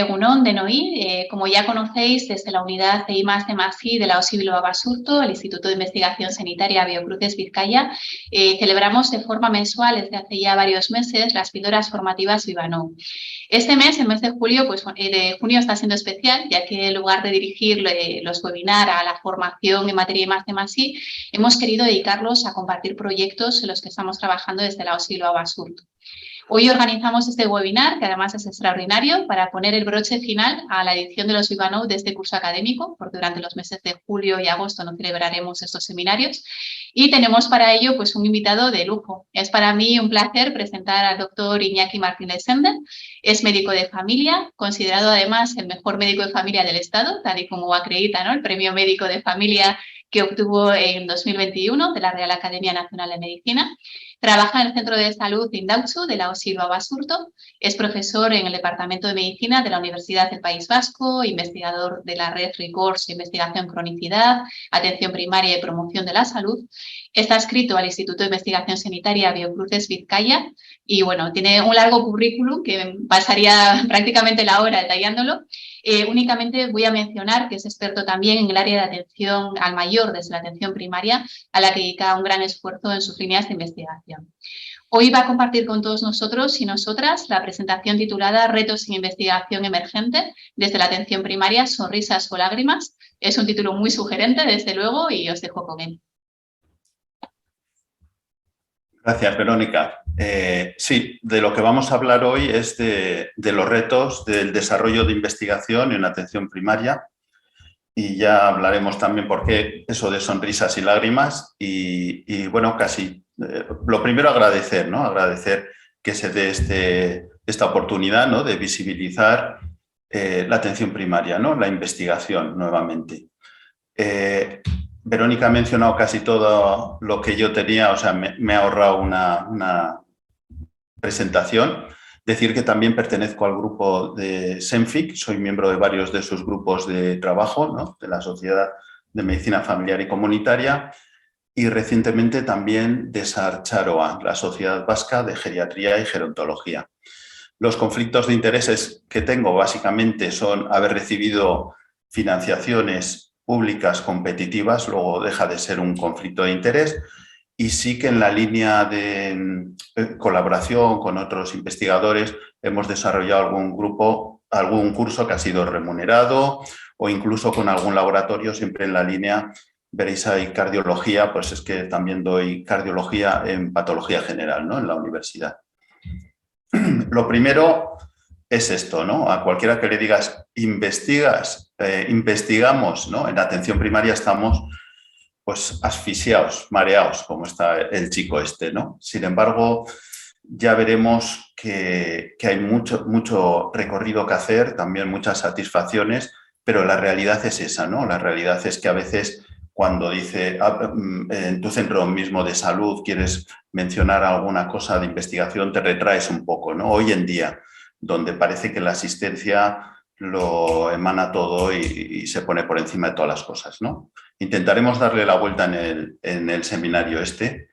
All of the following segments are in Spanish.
Egunon de Noí, como ya conocéis, desde la unidad de I+D+I de la OSI Bilbao Basurto, el Instituto de Investigación Sanitaria Biocruces Vizcaya, celebramos de forma mensual desde hace ya varios meses las píldoras formativas Vivanou. Este mes, el mes de julio, de junio está siendo especial, ya que en lugar de dirigir los webinars a la formación en materia I+D+I, hemos querido dedicarlos a compartir proyectos en los que estamos trabajando desde la OSI Bilbao Basurto. Hoy organizamos este webinar, que además es extraordinario, para poner el broche final a la edición de los Vivanou de este curso académico, porque durante los meses de julio y agosto no celebraremos estos seminarios. Y tenemos para ello un invitado de lujo. Es para mí un placer presentar al doctor Iñaki Martínez Sender. Es médico de familia, considerado además el mejor médico de familia del Estado, tal y como acredita, ¿no?, el premio médico de familia que obtuvo en 2021 de la Real Academia Nacional de Medicina. Trabaja en el Centro de Salud Indautxu de la OSI Bilbao Basurto, es profesor en el Departamento de Medicina de la Universidad del País Vasco, investigador de la red RICORS, Investigación Cronicidad, Atención Primaria y Promoción de la Salud. Está adscrito al Instituto de Investigación Sanitaria Biocruces Vizcaya y, bueno, tiene un largo currículum que pasaría prácticamente la hora detallándolo. Únicamente voy a mencionar que es experto también en el área de atención al mayor desde la atención primaria, a la que dedica un gran esfuerzo en sus líneas de investigación. Hoy va a compartir con todos nosotros y nosotras la presentación titulada Retos en investigación emergente desde la atención primaria, sonrisas o lágrimas. Es un título muy sugerente, desde luego, y os dejo con él. Gracias, Verónica. Sí, de lo que vamos a hablar hoy es de los retos del desarrollo de investigación en atención primaria, y ya hablaremos también por qué eso de sonrisas y lágrimas y bueno, lo primero agradecer, ¿no? Agradecer que se dé esta oportunidad, ¿no?, de visibilizar la atención primaria, ¿no?, la investigación nuevamente. Verónica ha mencionado casi todo lo que yo tenía, o sea, me ha ahorrado una presentación. Decir que también pertenezco al grupo de SEMFIC, soy miembro de varios de sus grupos de trabajo, ¿no?, de la Sociedad de Medicina Familiar y Comunitaria, y recientemente también de SARCHAROA, la Sociedad Vasca de Geriatría y Gerontología. Los conflictos de intereses que tengo básicamente son haber recibido financiaciones públicas competitivas, luego deja de ser un conflicto de interés, y sí que en la línea de colaboración con otros investigadores hemos desarrollado algún curso que ha sido remunerado o incluso con algún laboratorio, siempre en la línea, veréis ahí cardiología, pues es que también doy cardiología en patología general, ¿no?, en la universidad. Lo primero es esto, ¿no? A cualquiera que le digas, investigamos, ¿no? En atención primaria estamos pues asfixiados, mareados, como está el chico este, ¿no? Sin embargo, ya veremos que hay mucho recorrido que hacer, también muchas satisfacciones, pero la realidad es esa, ¿no? La realidad es que a veces cuando dice en tu centro mismo de salud quieres mencionar alguna cosa de investigación, te retraes un poco, ¿no? Hoy en día, donde parece que la asistencia lo emana todo y se pone por encima de todas las cosas, ¿no? Intentaremos darle la vuelta en el seminario este.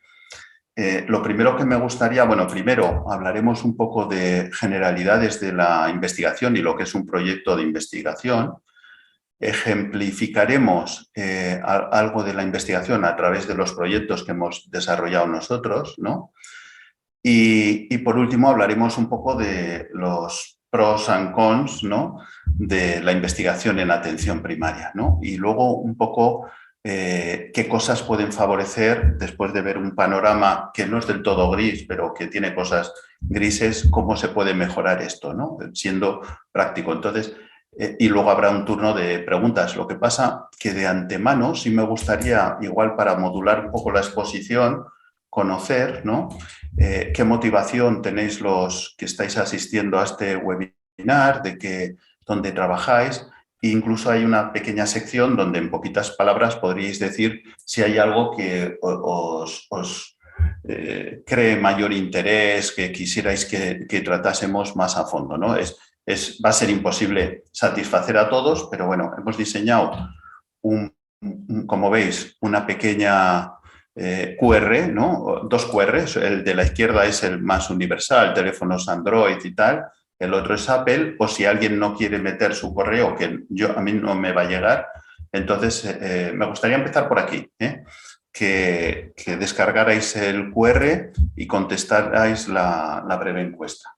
Lo primero que me gustaría, bueno, primero hablaremos un poco de generalidades de la investigación y lo que es un proyecto de investigación. Ejemplificaremos algo de la investigación a través de los proyectos que hemos desarrollado nosotros, ¿no? Y por último hablaremos un poco de los pros and cons, ¿no?, de la investigación en atención primaria, ¿no? Y luego un poco qué cosas pueden favorecer, después de ver un panorama que no es del todo gris, pero que tiene cosas grises, cómo se puede mejorar esto, ¿no?, siendo práctico. Entonces, y luego habrá un turno de preguntas. Lo que pasa que de antemano sí me gustaría, igual para modular un poco la exposición, conocer, ¿no?, qué motivación tenéis los que estáis asistiendo a este webinar, dónde trabajáis. Incluso hay una pequeña sección donde en poquitas palabras podríais decir si hay algo que os cree mayor interés, que quisierais que tratásemos más a fondo, ¿no? Va a ser imposible satisfacer a todos, pero bueno, hemos diseñado como veis, una pequeña QR, ¿no?, dos QRs. El de la izquierda es el más universal, teléfonos Android y tal, el otro es Apple, o si alguien no quiere meter su correo, que a mí no me va a llegar, entonces me gustaría empezar por aquí, que descargarais el QR y contestarais la breve encuesta.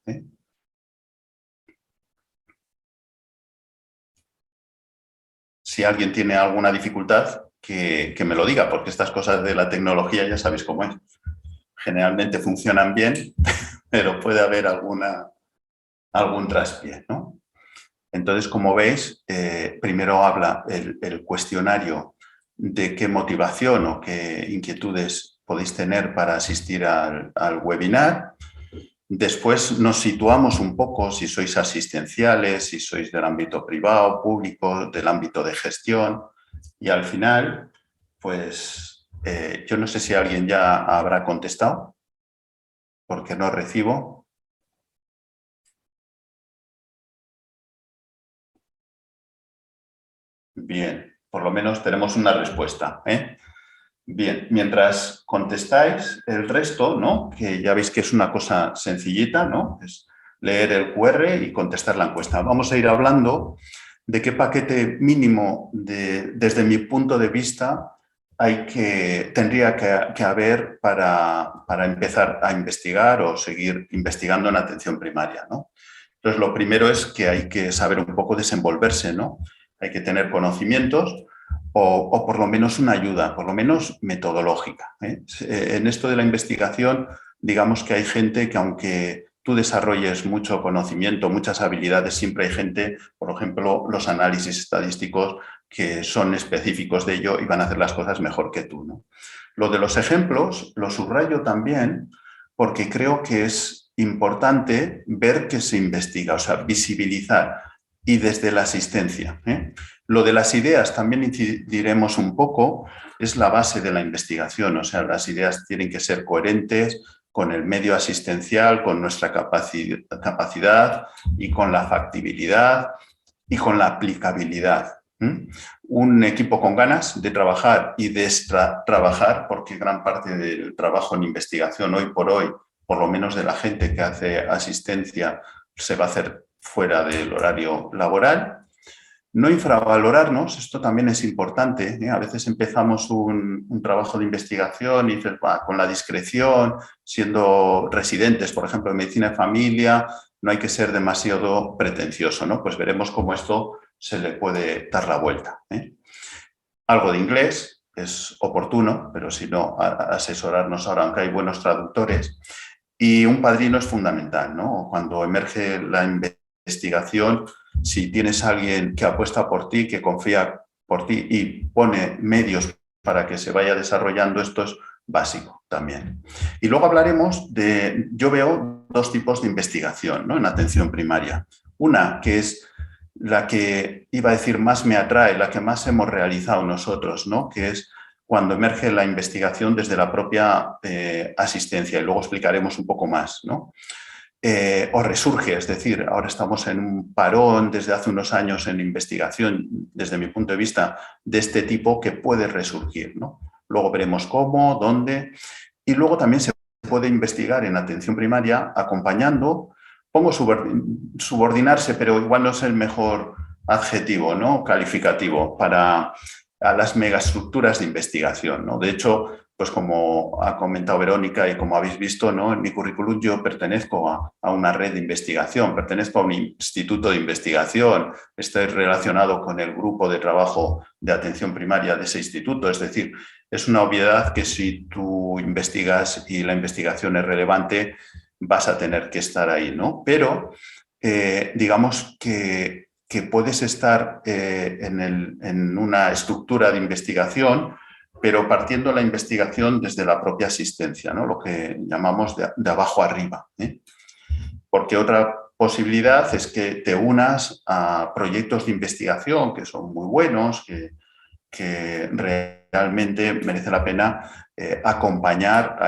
Si alguien tiene alguna dificultad, que me lo diga, porque estas cosas de la tecnología ya sabéis cómo es. Generalmente funcionan bien, pero puede haber algún traspié, ¿no? Entonces, como veis, primero habla el cuestionario de qué motivación o qué inquietudes podéis tener para asistir al webinar. Después nos situamos un poco si sois asistenciales, si sois del ámbito privado, público, del ámbito de gestión. Y al final, pues yo no sé si alguien ya habrá contestado, porque no recibo. Bien, por lo menos tenemos una respuesta, ¿eh? Bien, mientras contestáis el resto, ¿no? Que ya veis que es una cosa sencillita, ¿no? Es leer el QR y contestar la encuesta. Vamos a ir hablando de qué paquete mínimo, desde mi punto de vista, tendría que haber para empezar a investigar o seguir investigando en atención primaria, ¿no? Entonces, lo primero es que hay que saber un poco desenvolverse, ¿no? Hay que tener conocimientos o por lo menos una ayuda, por lo menos metodológica, ¿eh? En esto de la investigación, digamos que hay gente que aunque tú desarrolles mucho conocimiento, muchas habilidades, siempre hay gente, por ejemplo, los análisis estadísticos que son específicos de ello y van a hacer las cosas mejor que tú, ¿no? Lo de los ejemplos lo subrayo también porque creo que es importante ver que se investiga, o sea, visibilizar y desde la asistencia, ¿eh? Lo de las ideas también incidiremos un poco, es la base de la investigación, o sea, las ideas tienen que ser coherentes con el medio asistencial, con nuestra capacidad y con la factibilidad y con la aplicabilidad. Un equipo con ganas de trabajar y de trabajar, porque gran parte del trabajo en investigación hoy por hoy, por lo menos de la gente que hace asistencia, se va a hacer fuera del horario laboral. No infravalorarnos, esto también es importante, ¿eh? A veces empezamos un trabajo de investigación y dices, con la discreción, siendo residentes, por ejemplo, en medicina de familia, no hay que ser demasiado pretencioso, ¿no? Pues veremos cómo esto se le puede dar la vuelta, ¿eh? Algo de inglés es oportuno, pero si no, asesorarnos ahora, aunque hay buenos traductores. Y un padrino es fundamental, ¿no? Cuando emerge la investigación, si tienes a alguien que apuesta por ti, que confía por ti y pone medios para que se vaya desarrollando, esto es básico también. Y luego hablaremos yo veo dos tipos de investigación, ¿no? En atención primaria. Una que es la que iba a decir más me atrae, la que más hemos realizado nosotros, ¿no? Que es cuando emerge la investigación desde la propia asistencia, y luego explicaremos un poco más, ¿no? O resurge, es decir, ahora estamos en un parón desde hace unos años en investigación, desde mi punto de vista, de este tipo que puede resurgir, ¿no? Luego veremos cómo, dónde, y luego también se puede investigar en atención primaria acompañando, pongo subordinarse, pero igual no es el mejor adjetivo, ¿no? Calificativo para a las megaestructuras de investigación, ¿no? De hecho, pues como ha comentado Verónica y como habéis visto, ¿no? En mi currículum yo pertenezco a una red de investigación, pertenezco a un instituto de investigación, estoy relacionado con el grupo de trabajo de atención primaria de ese instituto, es decir, es una obviedad que si tú investigas y la investigación es relevante, vas a tener que estar ahí, ¿no? Pero digamos que puedes estar en una estructura de investigación, pero partiendo la investigación desde la propia asistencia, ¿no? Lo que llamamos de abajo arriba, ¿eh? Porque otra posibilidad es que te unas a proyectos de investigación que son muy buenos, que realmente merece la pena acompañar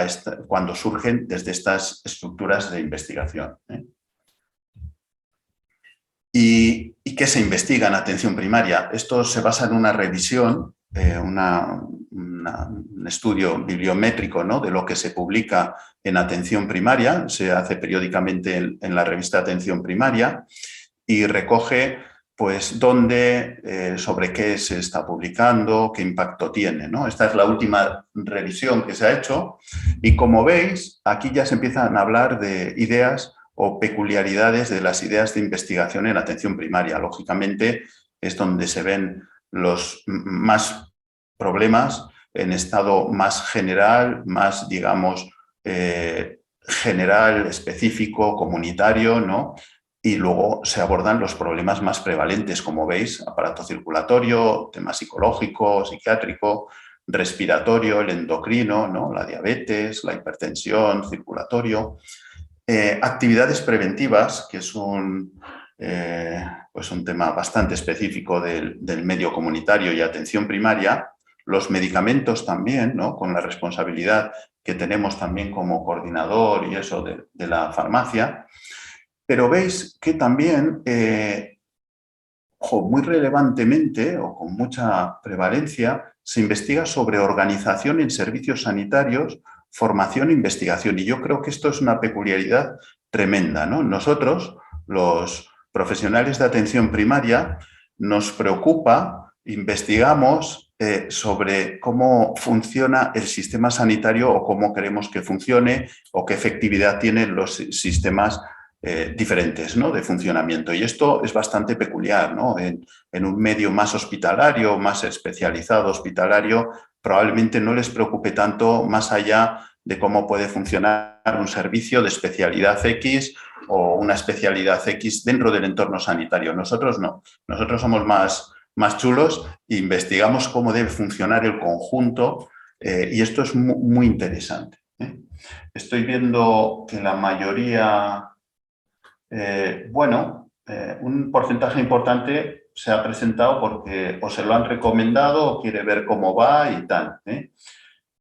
cuando surgen desde estas estructuras de investigación, ¿eh? ¿Y qué se investiga en atención primaria? Esto se basa en una revisión, una un estudio bibliométrico, ¿no?, de lo que se publica en atención primaria, se hace periódicamente en la revista Atención Primaria y recoge pues dónde, sobre qué se está publicando, qué impacto tiene, ¿no? Esta es la última revisión que se ha hecho y como veis, aquí ya se empiezan a hablar de ideas o peculiaridades de las ideas de investigación en atención primaria. Lógicamente es donde se ven los más problemas en estado más general, más, digamos, general, específico, comunitario, ¿no? Y luego se abordan los problemas más prevalentes, como veis, aparato circulatorio, tema psicológico, psiquiátrico, respiratorio, el endocrino, ¿no?, la diabetes, la hipertensión, circulatorio. Actividades preventivas, que es pues un tema bastante específico del medio comunitario y atención primaria. Los medicamentos también, ¿no?, con la responsabilidad que tenemos también como coordinador y eso de la farmacia. Pero veis que también, muy relevantemente o con mucha prevalencia, se investiga sobre organización en servicios sanitarios, formación e investigación. Y yo creo que esto es una peculiaridad tremenda, ¿no? Nosotros, los profesionales de atención primaria, nos preocupa, investigamos sobre cómo funciona el sistema sanitario o cómo queremos que funcione o qué efectividad tienen los sistemas diferentes, ¿no?, de funcionamiento. Y esto es bastante peculiar, ¿no? En un medio más hospitalario, más especializado hospitalario, probablemente no les preocupe tanto más allá de cómo puede funcionar un servicio de especialidad X o una especialidad X dentro del entorno sanitario. Nosotros no. Nosotros somos más chulos e investigamos cómo debe funcionar el conjunto y esto es muy interesante, ¿eh? Estoy viendo que la mayoría... un porcentaje importante se ha presentado porque o se lo han recomendado o quiere ver cómo va y tal, ¿eh?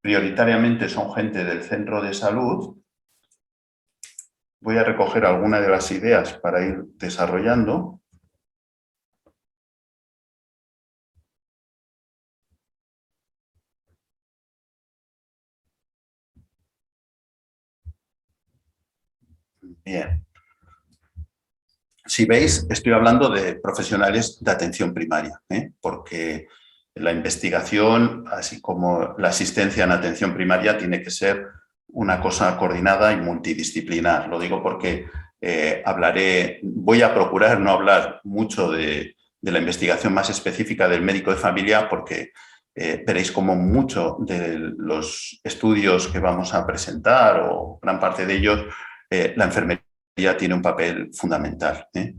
Prioritariamente son gente del centro de salud. Voy a recoger algunas de las ideas para ir desarrollando. Bien. Si veis, estoy hablando de profesionales de atención primaria, ¿eh? Porque la investigación, así como la asistencia en atención primaria, tiene que ser una cosa coordinada y multidisciplinar. Lo digo porque voy a procurar no hablar mucho de la investigación más específica del médico de familia porque veréis como mucho de los estudios que vamos a presentar o gran parte de ellos, la enfermería tiene un papel fundamental, ¿eh?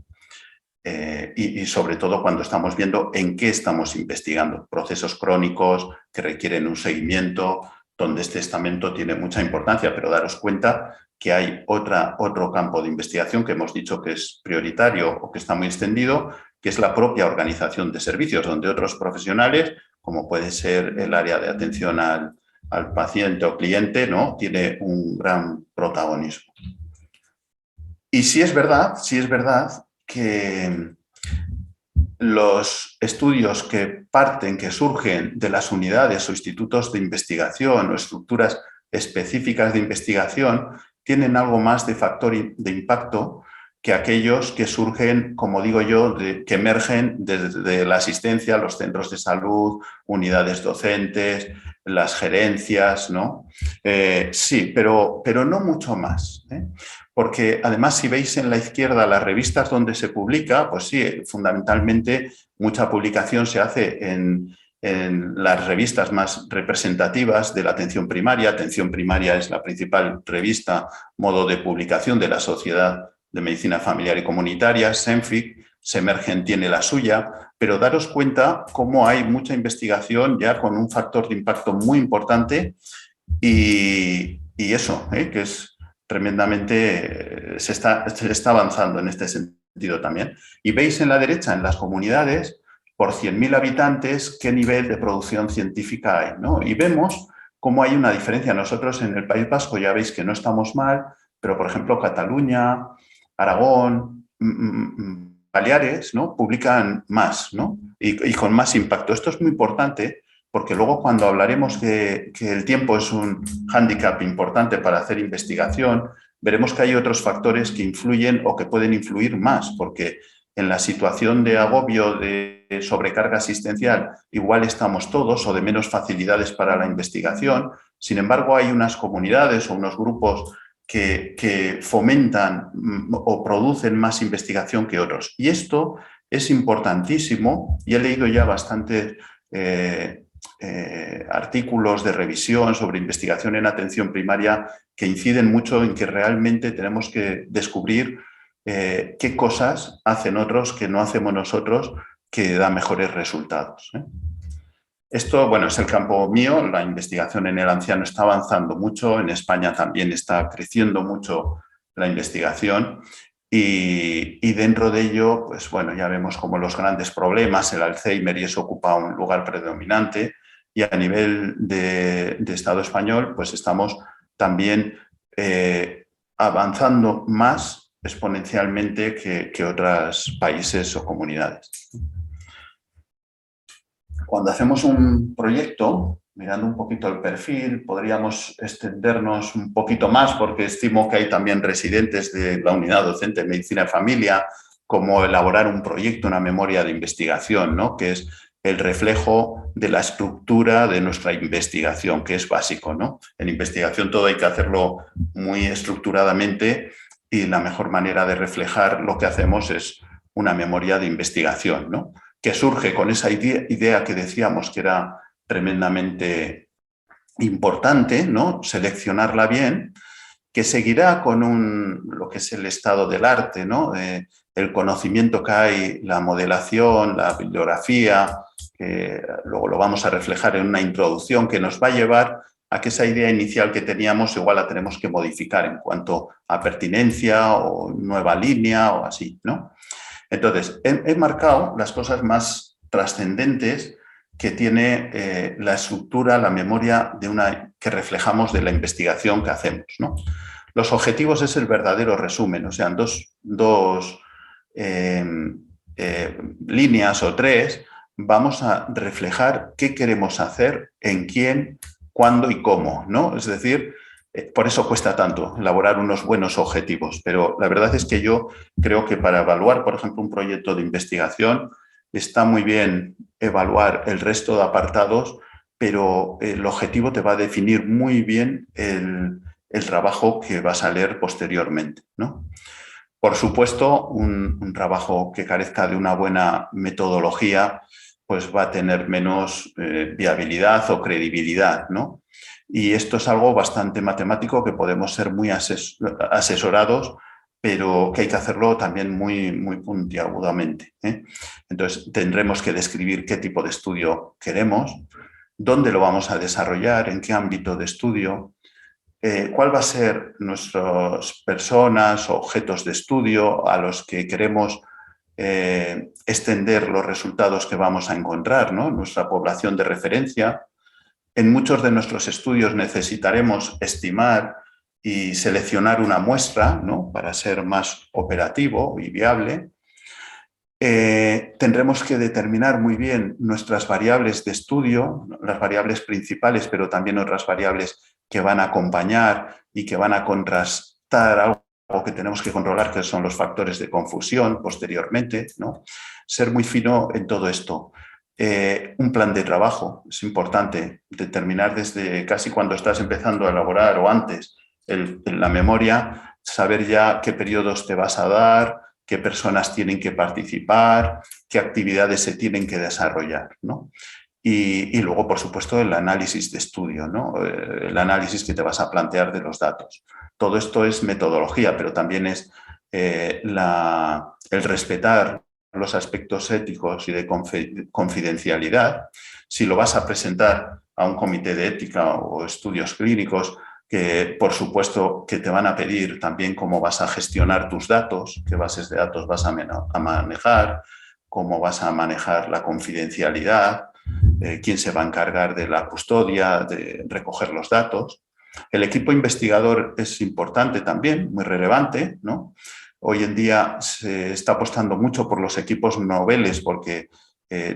Y sobre todo cuando estamos viendo en qué estamos investigando. Procesos crónicos que requieren un seguimiento, donde este estamento tiene mucha importancia, pero daros cuenta que hay otro campo de investigación que hemos dicho que es prioritario o que está muy extendido, que es la propia organización de servicios, donde otros profesionales, como puede ser el área de atención al paciente o cliente, ¿no?, tiene un gran protagonismo. Y sí es verdad que los estudios que surgen de las unidades o institutos de investigación o estructuras específicas de investigación tienen algo más de factor de impacto que aquellos que surgen, como digo yo, que emergen desde la asistencia, los centros de salud, unidades docentes, las gerencias, ¿no? Sí, pero no mucho más, ¿eh? Porque además si veis en la izquierda las revistas donde se publica, pues sí, fundamentalmente mucha publicación se hace en las revistas más representativas de la atención primaria. Atención primaria es la principal revista, modo de publicación de la Sociedad de Medicina Familiar y Comunitaria, SEMFIC, Semergen tiene la suya, pero daros cuenta cómo hay mucha investigación ya con un factor de impacto muy importante y eso, que es tremendamente, se está avanzando en este sentido también. Y veis en la derecha, en las comunidades, por 100.000 habitantes, qué nivel de producción científica hay, ¿no? Y vemos cómo hay una diferencia. Nosotros en el País Vasco ya veis que no estamos mal, pero por ejemplo Cataluña, Aragón, Baleares, ¿no?, publican más, ¿no?, y con más impacto. Esto es muy importante porque luego cuando hablaremos que el tiempo es un hándicap importante para hacer investigación, veremos que hay otros factores que influyen o que pueden influir más, porque en la situación de agobio, de sobrecarga asistencial, igual estamos todos o de menos facilidades para la investigación. Sin embargo, hay unas comunidades o unos grupos que fomentan o producen más investigación que otros. Y esto es importantísimo, y he leído ya bastantes artículos de revisión sobre investigación en atención primaria que inciden mucho en que realmente tenemos que descubrir qué cosas hacen otros que no hacemos nosotros que da mejores resultados. Esto, bueno, es el campo mío. La investigación en el anciano está avanzando mucho. En España también está creciendo mucho la investigación. Y dentro de ello, pues bueno, ya vemos como los grandes problemas, el Alzheimer, y eso ocupa un lugar predominante. Y a nivel de Estado español, pues estamos también avanzando más exponencialmente que otros países o comunidades. Cuando hacemos un proyecto, mirando un poquito el perfil, podríamos extendernos un poquito más porque estimo que hay también residentes de la unidad docente de Medicina de Familia, como elaborar un proyecto, una memoria de investigación, ¿no? Que es el reflejo de la estructura de nuestra investigación, que es básico, ¿no? En investigación todo hay que hacerlo muy estructuradamente y la mejor manera de reflejar lo que hacemos es una memoria de investigación, ¿no? Que surge con esa idea que decíamos que era tremendamente importante, ¿no? Seleccionarla bien, que seguirá con lo que es el estado del arte, ¿no? El conocimiento que hay, la modelación, la bibliografía, que luego lo vamos a reflejar en una introducción que nos va a llevar a que esa idea inicial que teníamos igual la tenemos que modificar en cuanto a pertinencia o nueva línea o así, ¿no? Entonces, he marcado las cosas más trascendentes que tiene la estructura, la memoria que reflejamos de la investigación que hacemos, ¿no? Los objetivos es el verdadero resumen, o sea, dos líneas o tres, vamos a reflejar qué queremos hacer, en quién, cuándo y cómo, ¿no? Es decir, por eso cuesta tanto elaborar unos buenos objetivos, pero la verdad es que yo creo que para evaluar, por ejemplo, un proyecto de investigación, está muy bien evaluar el resto de apartados, pero el objetivo te va a definir muy bien el trabajo que vas a leer posteriormente, ¿no? Por supuesto, un trabajo que carezca de una buena metodología, pues va a tener menos viabilidad o credibilidad, ¿no? Y esto es algo bastante matemático que podemos ser muy asesorados, pero que hay que hacerlo también muy, muy puntiagudamente, ¿eh? Entonces, tendremos que describir qué tipo de estudio queremos, dónde lo vamos a desarrollar, en qué ámbito de estudio, cuál va a ser nuestras personas o objetos de estudio a los que queremos extender los resultados que vamos a encontrar, ¿no? Nuestra población de referencia. En muchos de nuestros estudios necesitaremos estimar y seleccionar una muestra, ¿no? Para ser más operativo y viable. Tendremos que determinar muy bien nuestras variables de estudio, las variables principales, pero también otras variables que van a acompañar y que van a contrastar algo que tenemos que controlar, que son los factores de confusión posteriormente, ¿no? Ser muy fino en todo esto. Un plan de trabajo, es importante determinar desde casi cuando estás empezando a elaborar o antes la memoria, saber ya qué periodos te vas a dar, qué personas tienen que participar, qué actividades se tienen que desarrollar, ¿no? Y luego, por supuesto, el análisis de estudio, ¿no? El análisis que te vas a plantear de los datos. Todo esto es metodología, pero también es el respetar los aspectos éticos y de confidencialidad. Si lo vas a presentar a un comité de ética o estudios clínicos, que por supuesto que te van a pedir también cómo vas a gestionar tus datos, qué bases de datos vas a manejar, cómo vas a manejar la confidencialidad, quién se va a encargar de la custodia, de recoger los datos. El equipo investigador es importante también, muy relevante, ¿no? Hoy en día se está apostando mucho por los equipos noveles porque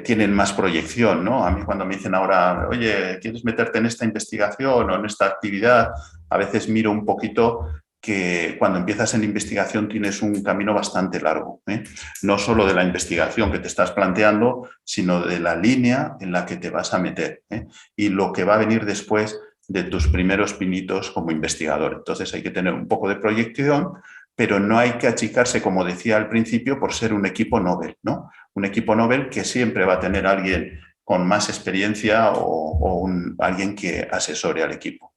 tienen más proyección, ¿no? A mí cuando me dicen ahora, oye, ¿quieres meterte en esta investigación o en esta actividad? A veces miro un poquito que cuando empiezas en investigación tienes un camino bastante largo, ¿eh? No solo de la investigación que te estás planteando, sino de la línea en la que te vas a meter, ¿eh? Y lo que va a venir después de tus primeros pinitos como investigador. Entonces hay que tener un poco de proyección, pero no hay que achicarse, como decía al principio, por ser un equipo Nobel, ¿no? Un equipo Nobel que siempre va a tener alguien con más experiencia o alguien que asesore al equipo.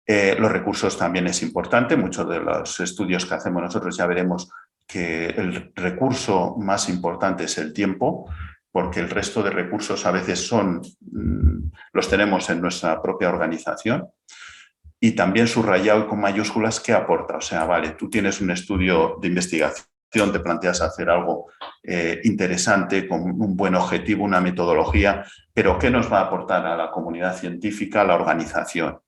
Los recursos también es importante. Muchos de los estudios que hacemos nosotros ya veremos que el recurso más importante es el tiempo, porque el resto de recursos a veces los tenemos en nuestra propia organización. Y también subrayado y con mayúsculas qué aporta. O sea, vale, tú tienes un estudio de investigación, te planteas hacer algo interesante, con un buen objetivo, una metodología, pero ¿qué nos va a aportar a la comunidad científica, a la organización?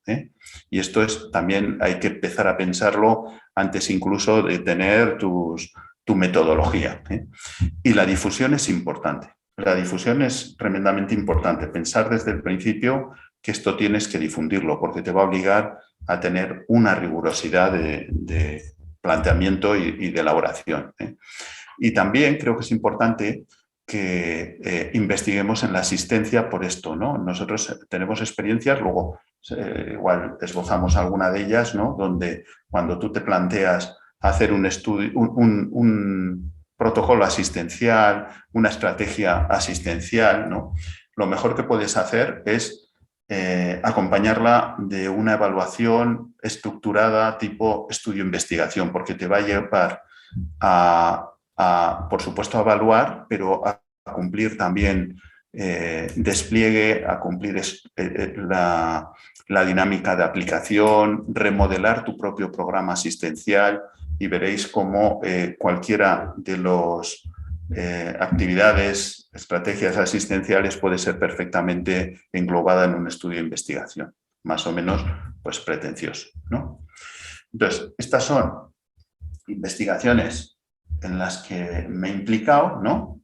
Y esto también hay que empezar a pensarlo antes incluso de tener tu metodología. Y la difusión es importante. La difusión es tremendamente importante. Pensar desde el principio que esto tienes que difundirlo, porque te va a obligar a tener una rigurosidad de planteamiento y de elaboración. Y también creo que es importante que investiguemos en la asistencia por esto, ¿no? Nosotros tenemos experiencias, luego igual esbozamos alguna de ellas, ¿no? Donde cuando tú te planteas hacer un estudio, un protocolo asistencial, una estrategia asistencial, ¿no? Lo mejor que puedes hacer es acompañarla de una evaluación estructurada tipo estudio-investigación, porque te va a llevar por supuesto, a evaluar, pero a cumplir también despliegue, a cumplir la dinámica de aplicación, remodelar tu propio programa asistencial y veréis cómo cualquiera de los actividades, estrategias asistenciales puede ser perfectamente englobada en un estudio de investigación, más o menos pues pretencioso, ¿no? Entonces, estas son investigaciones en las que me he implicado, ¿no?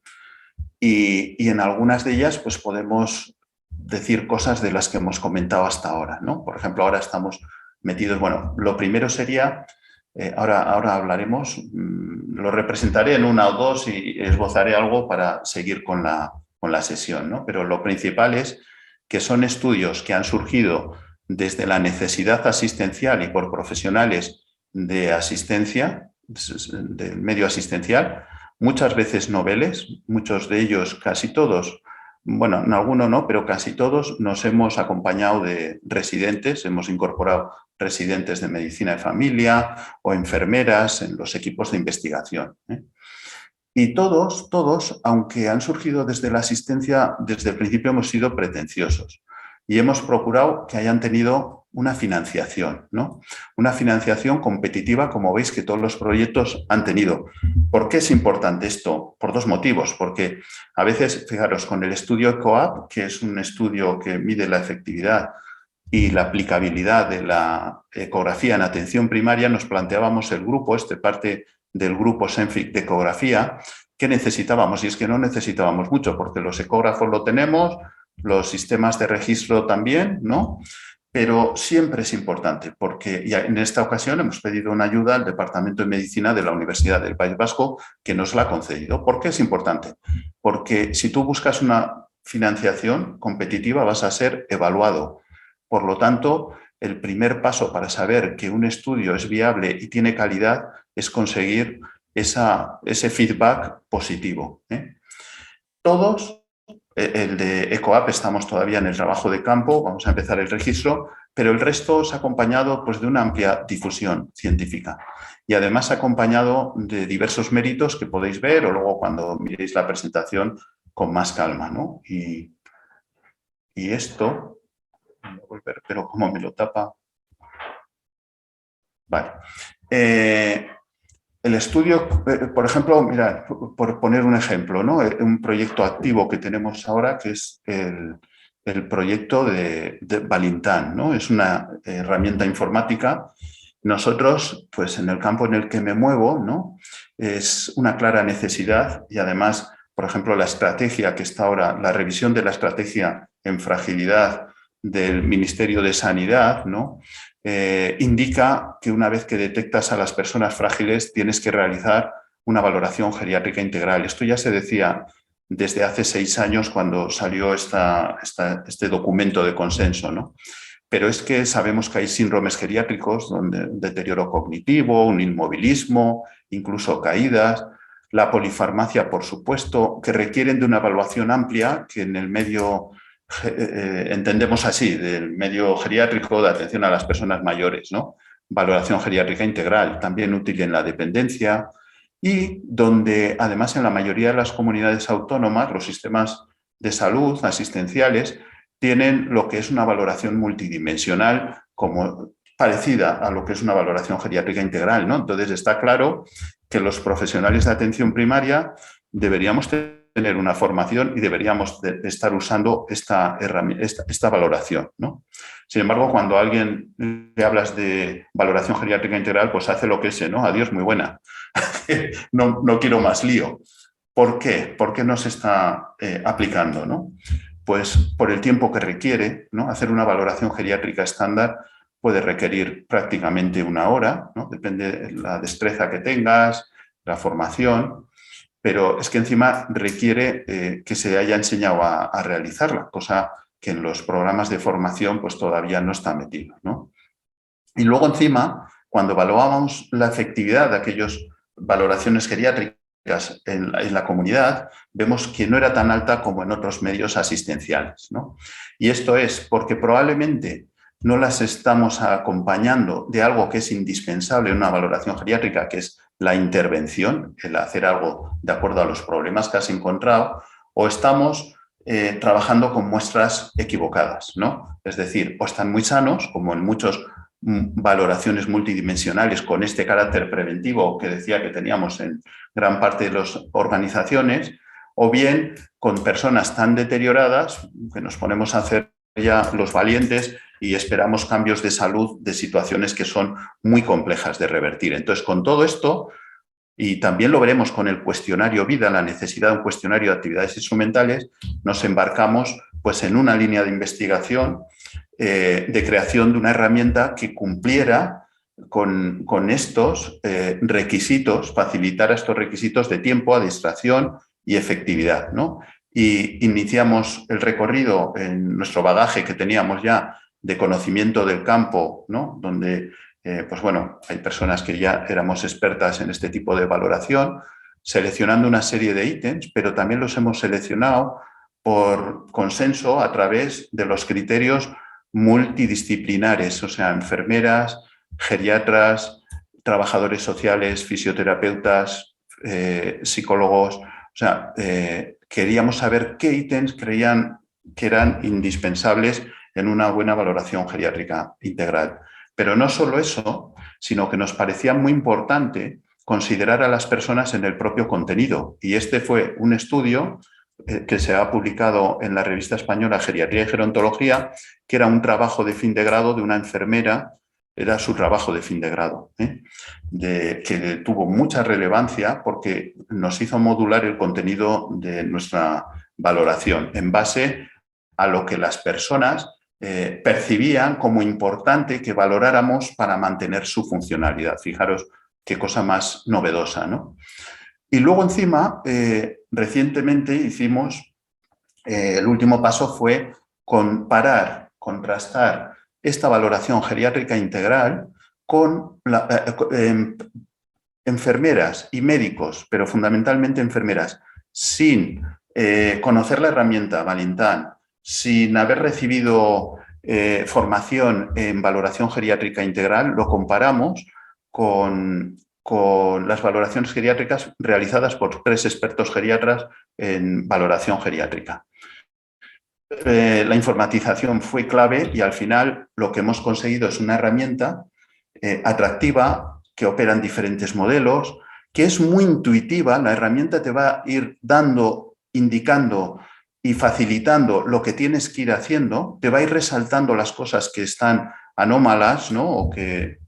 Y en algunas de ellas pues podemos decir cosas de las que hemos comentado hasta ahora, ¿no? Por ejemplo, ahora estamos metidos, bueno, lo primero sería, ahora hablaremos, lo representaré en una o dos y esbozaré algo para seguir con la sesión, ¿no? Pero lo principal es que son estudios que han surgido desde la necesidad asistencial y por profesionales de asistencia, del medio asistencial, muchas veces noveles, muchos de ellos, casi todos, bueno, en alguno no, pero casi todos nos hemos acompañado de residentes, hemos incorporado residentes de medicina de familia o enfermeras en los equipos de investigación. Y todos, aunque han surgido desde la asistencia, desde el principio hemos sido pretenciosos y hemos procurado que hayan tenido una financiación, ¿no? Una financiación competitiva, como veis que todos los proyectos han tenido. ¿Por qué es importante esto? Por dos motivos. Porque a veces, fijaros, con el estudio ECOAP, que es un estudio que mide la efectividad y la aplicabilidad de la ecografía en atención primaria, nos planteábamos el grupo, parte del grupo SENFIC de ecografía, ¿qué necesitábamos? Y es que no necesitábamos mucho, porque los ecógrafos lo tenemos, los sistemas de registro también, ¿no? Pero siempre es importante, porque ya en esta ocasión hemos pedido una ayuda al Departamento de Medicina de la Universidad del País Vasco, que nos la ha concedido. ¿Por qué es importante? Porque si tú buscas una financiación competitiva vas a ser evaluado. Por lo tanto, el primer paso para saber que un estudio es viable y tiene calidad es conseguir ese feedback positivo. Todos, el de ECOAP, estamos todavía en el trabajo de campo, vamos a empezar el registro, pero el resto es acompañado pues, de una amplia difusión científica y además acompañado de diversos méritos que podéis ver o luego cuando miréis la presentación con más calma, ¿no? Y esto, pero ¿cómo me lo tapa? Vale. El estudio, por ejemplo, mirad, por poner un ejemplo, ¿no? Un proyecto activo que tenemos ahora que es el proyecto de Valintán, ¿no? Es una herramienta informática. Nosotros, pues en el campo en el que me muevo, ¿no? Es una clara necesidad y además por ejemplo, la estrategia que está ahora, la revisión de la estrategia en fragilidad del Ministerio de Sanidad, ¿no? Indica que una vez que detectas a las personas frágiles tienes que realizar una valoración geriátrica integral. Esto ya se decía desde hace 6 años cuando salió este documento de consenso, ¿no? Pero es que sabemos que hay síndromes geriátricos, donde un deterioro cognitivo, un inmovilismo, incluso caídas, la polifarmacia, por supuesto, que requieren de una evaluación amplia que en el medio, entendemos así, del medio geriátrico de atención a las personas mayores, ¿no? Valoración geriátrica integral, también útil en la dependencia y donde además en la mayoría de las comunidades autónomas los sistemas de salud asistenciales tienen lo que es una valoración multidimensional como parecida a lo que es una valoración geriátrica integral, ¿no? Entonces está claro que los profesionales de atención primaria deberíamos tener una formación y deberíamos estar usando esta valoración, ¿no? Sin embargo, cuando a alguien le hablas de valoración geriátrica integral, pues hace lo que es, ¿no? Adiós, muy buena. No quiero más lío. ¿Por qué? ¿Por qué no se está aplicando, ¿no? Pues por el tiempo que requiere, ¿no? Hacer una valoración geriátrica estándar puede requerir prácticamente 1 hora, ¿no? Depende de la destreza que tengas, la formación, pero es que encima requiere que se haya enseñado a realizarla, cosa que en los programas de formación pues todavía no está metido, ¿no? Y luego encima, cuando evaluábamos la efectividad de aquellas valoraciones geriátricas en la comunidad, vemos que no era tan alta como en otros medios asistenciales, ¿no? Y esto es porque probablemente no las estamos acompañando de algo que es indispensable en una valoración geriátrica, que es la intervención, el hacer algo de acuerdo a los problemas que has encontrado, o estamos trabajando con muestras equivocadas, ¿no? Es decir, o están muy sanos, como en muchos valoraciones multidimensionales con este carácter preventivo que decía que teníamos en gran parte de las organizaciones, o bien con personas tan deterioradas que nos ponemos a hacer ya los valientes y esperamos cambios de salud de situaciones que son muy complejas de revertir. Entonces, con todo esto, y también lo veremos con el cuestionario vida, la necesidad de un cuestionario de actividades instrumentales, nos embarcamos pues, en una línea de investigación de creación de una herramienta que cumpliera con estos requisitos, facilitara estos requisitos de tiempo, distracción y efectividad, ¿no? Y iniciamos el recorrido en nuestro bagaje que teníamos ya de conocimiento del campo, ¿no? Donde, pues bueno, hay personas que ya éramos expertas en este tipo de valoración, seleccionando una serie de ítems, pero también los hemos seleccionado por consenso a través de los criterios multidisciplinares, o sea, enfermeras, geriatras, trabajadores sociales, fisioterapeutas, psicólogos. O sea, queríamos saber qué ítems creían que eran indispensables en una buena valoración geriátrica integral. Pero no solo eso, sino que nos parecía muy importante considerar a las personas en el propio contenido. Y este fue un estudio que se ha publicado en la revista española Geriatría y Gerontología, que era un trabajo de fin de grado de una enfermera, era su trabajo de fin de grado, que tuvo mucha relevancia porque nos hizo modular el contenido de nuestra valoración en base a lo que las personas percibían como importante que valoráramos para mantener su funcionalidad. Fijaros qué cosa más novedosa, ¿no? Y luego encima, recientemente hicimos, el último paso fue comparar, contrastar esta valoración geriátrica integral con enfermeras y médicos, pero fundamentalmente enfermeras, sin conocer la herramienta Valentán, sin haber recibido formación en valoración geriátrica integral, lo comparamos con las valoraciones geriátricas realizadas por 3 expertos geriatras en valoración geriátrica. La informatización fue clave y al final lo que hemos conseguido es una herramienta atractiva que opera en diferentes modelos, que es muy intuitiva. La herramienta te va a ir dando, indicando y facilitando lo que tienes que ir haciendo, te va a ir resaltando las cosas que están anómalas, ¿no? O que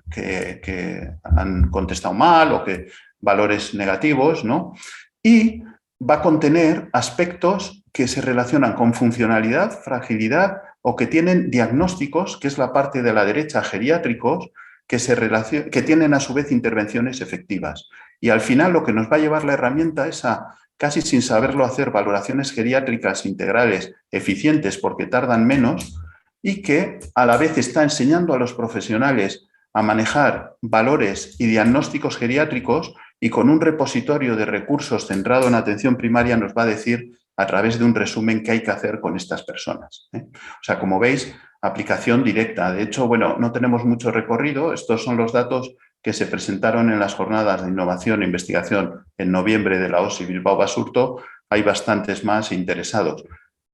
han contestado mal o que valores negativos, ¿no? Y va a contener aspectos que se relacionan con funcionalidad, fragilidad o que tienen diagnósticos, que es la parte de la derecha, geriátricos, que tienen a su vez intervenciones efectivas. Y al final lo que nos va a llevar la herramienta es a, casi sin saberlo hacer, valoraciones geriátricas integrales eficientes porque tardan menos y que a la vez está enseñando a los profesionales a manejar valores y diagnósticos geriátricos y con un repositorio de recursos centrado en atención primaria nos va a decir a través de un resumen qué hay que hacer con estas personas. O sea, como veis, aplicación directa. De hecho, bueno, no tenemos mucho recorrido. Estos son los datos que se presentaron en las jornadas de innovación e investigación en noviembre de la OSI Bilbao Basurto. Hay bastantes más interesados.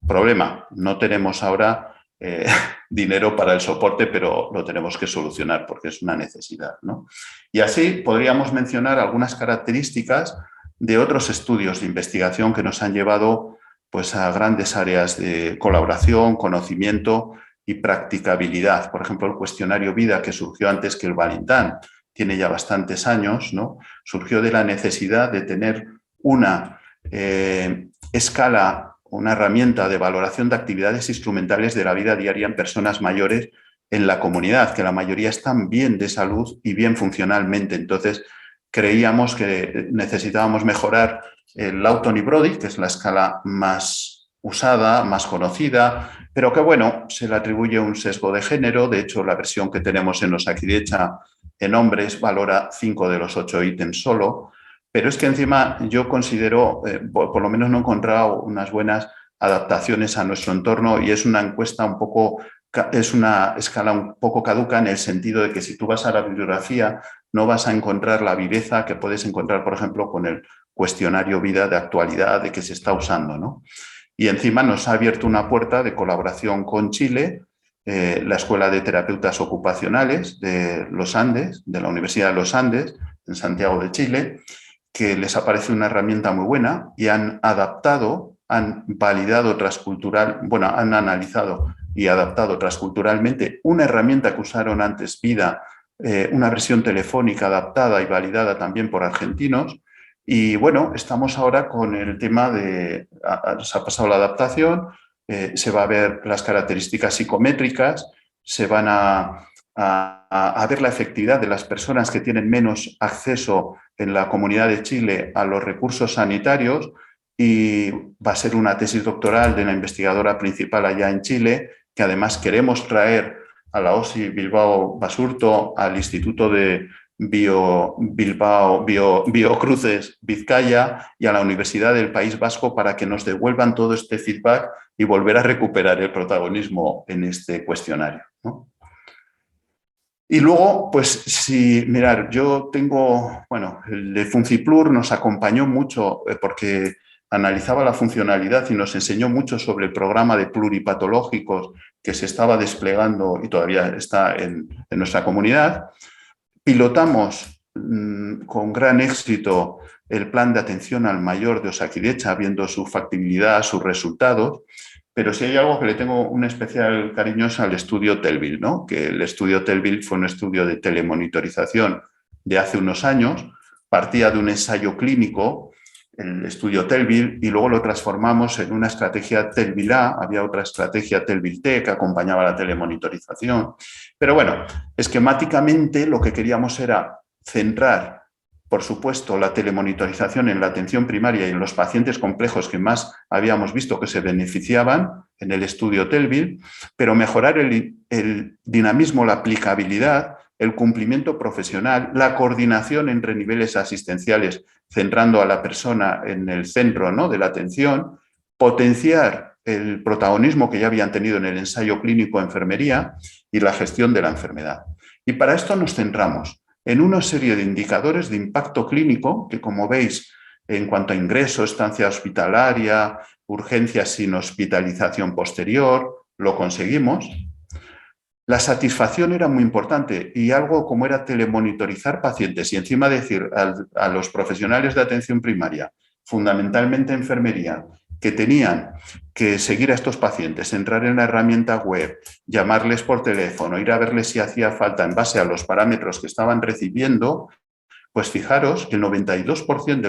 Problema, no tenemos ahora dinero para el soporte, pero lo tenemos que solucionar porque es una necesidad, ¿no? Y así podríamos mencionar algunas características de otros estudios de investigación que nos han llevado pues, a grandes áreas de colaboración, conocimiento y practicabilidad. Por ejemplo, el cuestionario Vida, que surgió antes que el Valintán, tiene ya bastantes años, ¿no? Surgió de la necesidad de tener una escala, una herramienta de valoración de actividades instrumentales de la vida diaria en personas mayores en la comunidad, que la mayoría están bien de salud y bien funcionalmente. Entonces, creíamos que necesitábamos mejorar el Lawton-Brody, que es la escala más usada, más conocida, pero que, bueno, se le atribuye un sesgo de género. De hecho, la versión que tenemos en Osakidetza en hombres valora 5 de los 8 ítems solo. Pero es que encima yo considero, por lo menos no he encontrado unas buenas adaptaciones a nuestro entorno y es una encuesta un poco, es una escala un poco caduca en el sentido de que si tú vas a la bibliografía no vas a encontrar la viveza que puedes encontrar, por ejemplo, con el cuestionario Vida de actualidad de que se está usando, ¿no? Y encima nos ha abierto una puerta de colaboración con Chile, la Escuela de Terapeutas Ocupacionales de los Andes, de la Universidad de los Andes, en Santiago de Chile, que les ha parecido una herramienta muy buena y han adaptado, han validado han analizado y adaptado transculturalmente una herramienta que usaron antes Vida, una versión telefónica adaptada y validada también por argentinos. Y bueno, estamos ahora con el tema de, se ha pasado la adaptación, se va a ver las características psicométricas, se van a ver la efectividad de las personas que tienen menos acceso en la Comunidad de Chile a los recursos sanitarios y va a ser una tesis doctoral de la investigadora principal allá en Chile, que además queremos traer a la OSI Bilbao Basurto, al Instituto de Biocruces Vizcaya y a la Universidad del País Vasco para que nos devuelvan todo este feedback y volver a recuperar el protagonismo en este cuestionario, ¿no? Y luego, pues mirar, yo tengo, bueno, el de Funciplur nos acompañó mucho porque analizaba la funcionalidad y nos enseñó mucho sobre el programa de pluripatológicos que se estaba desplegando y todavía está en nuestra comunidad. Pilotamos con gran éxito el plan de atención al mayor de Osakidetza, viendo su factibilidad, sus resultados. Pero si hay algo que le tengo un especial cariño es al estudio Telville, ¿no? Que el estudio Telville fue un estudio de telemonitorización de hace unos años, partía de un ensayo clínico, el estudio Telville, y luego lo transformamos en una estrategia Telville A, había otra estrategia Telville T que acompañaba la telemonitorización. Pero bueno, esquemáticamente lo que queríamos era centrar, por supuesto, la telemonitorización en la atención primaria y en los pacientes complejos que más habíamos visto que se beneficiaban en el estudio Telville, pero mejorar el dinamismo, la aplicabilidad, el cumplimiento profesional, la coordinación entre niveles asistenciales, centrando a la persona en el centro, ¿no?, de la atención, potenciar el protagonismo que ya habían tenido en el ensayo clínico de enfermería y la gestión de la enfermedad. Y para esto nos centramos en una serie de indicadores de impacto clínico que, como veis, en cuanto a ingreso, estancia hospitalaria, urgencias sin hospitalización posterior, lo conseguimos. La satisfacción era muy importante y algo como era telemonitorizar pacientes y encima decir a los profesionales de atención primaria, fundamentalmente enfermería, que tenían que seguir a estos pacientes, entrar en la herramienta web, llamarles por teléfono, ir a verles si hacía falta en base a los parámetros que estaban recibiendo, pues fijaros que el 92%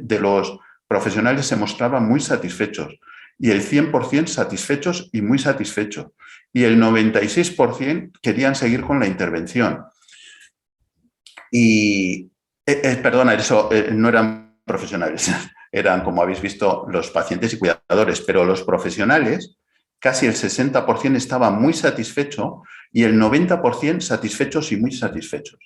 de los profesionales se mostraban muy satisfechos y el 100% satisfechos y muy satisfechos. Y el 96% querían seguir con la intervención. Y, perdona, eso no eran profesionales, eran, como habéis visto, los pacientes y cuidadores, pero los profesionales, casi el 60% estaban muy satisfechos y el 90% satisfechos y muy satisfechos.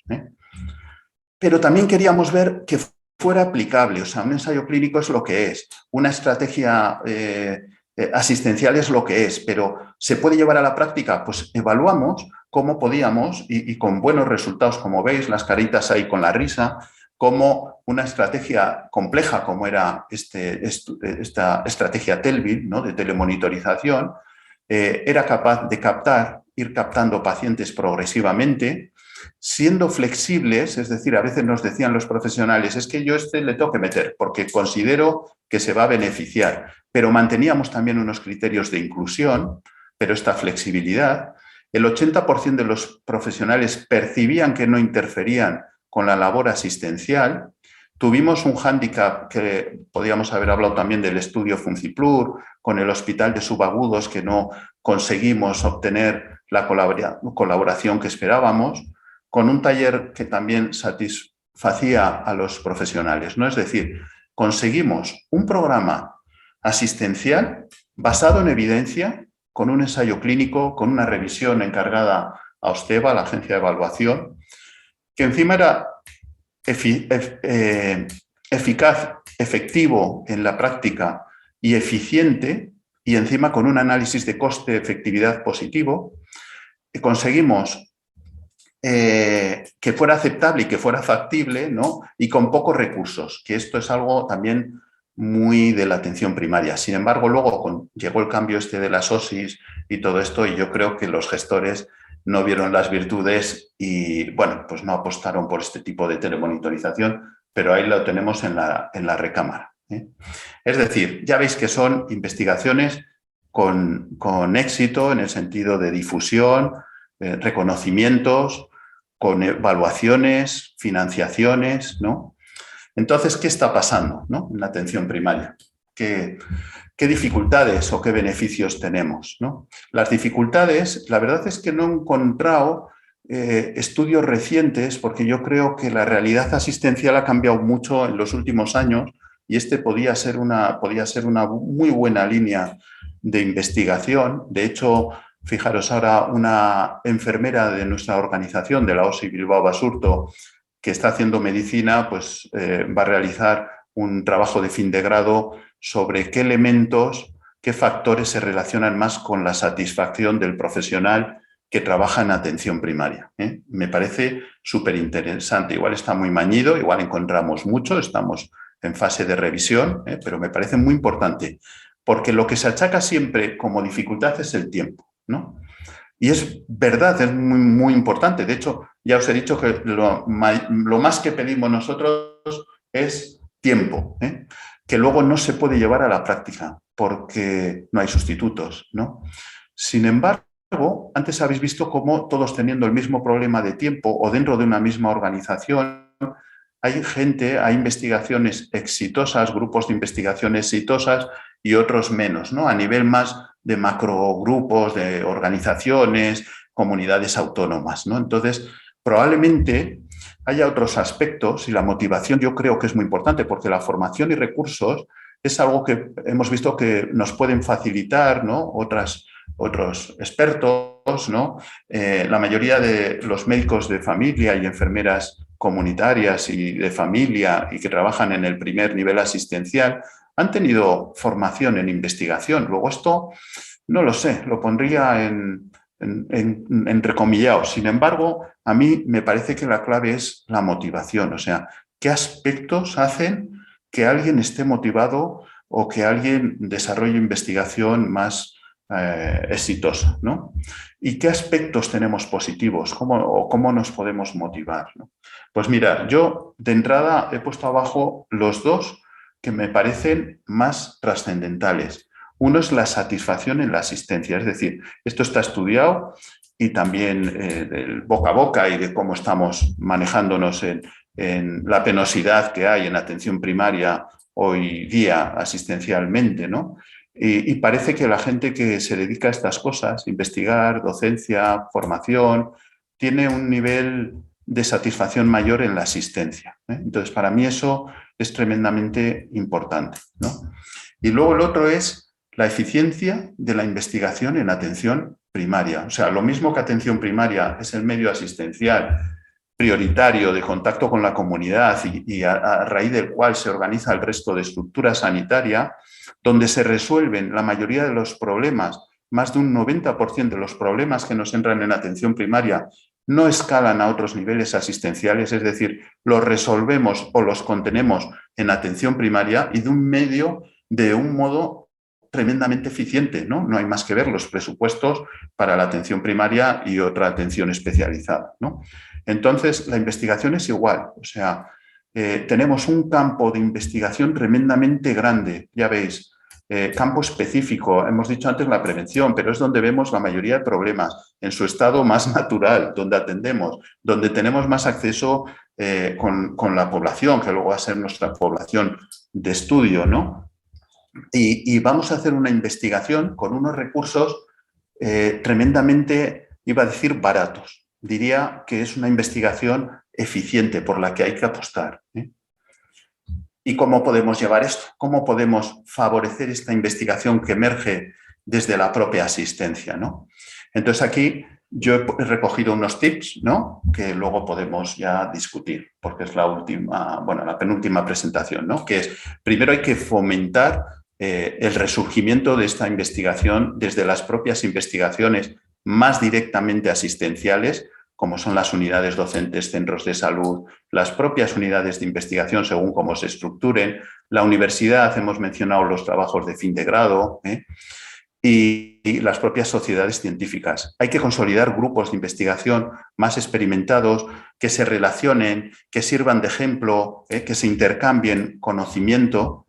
Pero también queríamos ver que fuera aplicable, o sea, un ensayo clínico es lo que es, una estrategia asistencial es lo que es, pero ¿se puede llevar a la práctica? Pues evaluamos cómo podíamos y con buenos resultados, como veis, las caritas ahí con la risa, cómo una estrategia compleja como era esta estrategia TELVIL, ¿no?, de telemonitorización, era capaz de ir captando pacientes progresivamente, siendo flexibles, es decir, a veces nos decían los profesionales, es que yo le tengo que meter porque considero que se va a beneficiar, pero manteníamos también unos criterios de inclusión, pero esta flexibilidad. El 80% de los profesionales percibían que no interferían con la labor asistencial. Tuvimos un hándicap que podíamos haber hablado también del estudio Funciplur, con el hospital de subagudos que no conseguimos obtener la colaboración que esperábamos, con un taller que también satisfacía a los profesionales, ¿no? Es decir, conseguimos un programa asistencial basado en evidencia, con un ensayo clínico, con una revisión encargada a OSTEVA, la agencia de evaluación, que encima era eficaz, efectivo en la práctica y eficiente, y encima con un análisis de coste-efectividad positivo, conseguimos que fuera aceptable y que fuera factible, ¿no?, y con pocos recursos, que esto es algo también muy de la atención primaria. Sin embargo, luego llegó el cambio de las OSIs y todo esto, y yo creo que los gestores no vieron las virtudes y, bueno, pues no apostaron por este tipo de telemonitorización, pero ahí lo tenemos en la recámara. Es decir, ya veis que son investigaciones con éxito en el sentido de difusión, reconocimientos, con evaluaciones, financiaciones, ¿no? Entonces, ¿qué está pasando, ¿no?, en la atención primaria? ¿Qué dificultades o qué beneficios tenemos, ¿no? Las dificultades, la verdad es que no he encontrado estudios recientes, porque yo creo que la realidad asistencial ha cambiado mucho en los últimos años y podía ser una muy buena línea de investigación. De hecho, fijaros ahora, una enfermera de nuestra organización, de la OSI Bilbao Basurto, que está haciendo medicina, pues va a realizar un trabajo de fin de grado sobre qué elementos, qué factores se relacionan más con la satisfacción del profesional que trabaja en atención primaria. Me parece súper interesante. Igual está muy mañido, igual encontramos mucho, estamos en fase de revisión, pero me parece muy importante, porque lo que se achaca siempre como dificultad es el tiempo, ¿no? Y es verdad, es muy, muy importante. De hecho, ya os he dicho que lo más que pedimos nosotros es tiempo, que luego no se puede llevar a la práctica porque no hay sustitutos, ¿no? Sin embargo, antes habéis visto cómo todos teniendo el mismo problema de tiempo o dentro de una misma organización, hay investigaciones exitosas, grupos de investigación exitosas y otros menos, ¿no? A nivel más de macrogrupos, de organizaciones, comunidades autónomas, ¿no? Entonces, probablemente haya otros aspectos y la motivación yo creo que es muy importante porque la formación y recursos es algo que hemos visto que nos pueden facilitar, ¿no?, otros expertos, ¿no? La mayoría de los médicos de familia y enfermeras comunitarias y de familia y que trabajan en el primer nivel asistencial han tenido formación en investigación. Luego esto, no lo sé, lo pondría entrecomillado. Sin embargo, a mí me parece que la clave es la motivación. O sea, ¿qué aspectos hacen que alguien esté motivado o que alguien desarrolle investigación más exitosa, ¿no? ¿Y qué aspectos tenemos positivos? ¿Cómo nos podemos motivar, ¿no? Pues mira, yo de entrada he puesto abajo los dos que me parecen más trascendentales. Uno es la satisfacción en la asistencia, es decir, esto está estudiado y también del boca a boca y de cómo estamos manejándonos en la penosidad que hay en atención primaria hoy día asistencialmente, ¿no? Y parece que la gente que se dedica a estas cosas, investigar, docencia, formación, tiene un nivel de satisfacción mayor en la asistencia, ¿eh? Entonces, para mí eso es tremendamente importante, ¿no? Y luego el otro es la eficiencia de la investigación en atención primaria. O sea, lo mismo que atención primaria es el medio asistencial prioritario de contacto con la comunidad y a raíz del cual se organiza el resto de estructura sanitaria, donde se resuelven la mayoría de los problemas, más de un 90% de los problemas que nos entran en atención primaria no escalan a otros niveles asistenciales, es decir, los resolvemos o los contenemos en atención primaria y de un modo tremendamente eficiente, ¿no? No hay más que ver los presupuestos para la atención primaria y otra atención especializada, ¿no? Entonces, la investigación es igual, o sea, tenemos un campo de investigación tremendamente grande, ya veis, campo específico, hemos dicho antes la prevención, pero es donde vemos la mayoría de problemas, en su estado más natural, donde atendemos, donde tenemos más acceso con la población, que luego va a ser nuestra población de estudio, ¿no? Y vamos a hacer una investigación con unos recursos tremendamente, iba a decir, baratos. Diría que es una investigación eficiente por la que hay que apostar, ¿eh? ¿Y cómo podemos llevar esto? ¿Cómo podemos favorecer esta investigación que emerge desde la propia asistencia, ¿no? Entonces aquí yo he recogido unos tips, ¿no? Que luego podemos ya discutir, porque es la última, bueno, la penúltima presentación, ¿no? Que es, primero hay que fomentar el resurgimiento de esta investigación desde las propias investigaciones más directamente asistenciales, como son las unidades docentes, centros de salud, las propias unidades de investigación según cómo se estructuren, la universidad, hemos mencionado los trabajos de fin de grado, y las propias sociedades científicas. Hay que consolidar grupos de investigación más experimentados, que se relacionen, que sirvan de ejemplo, que se intercambien conocimiento.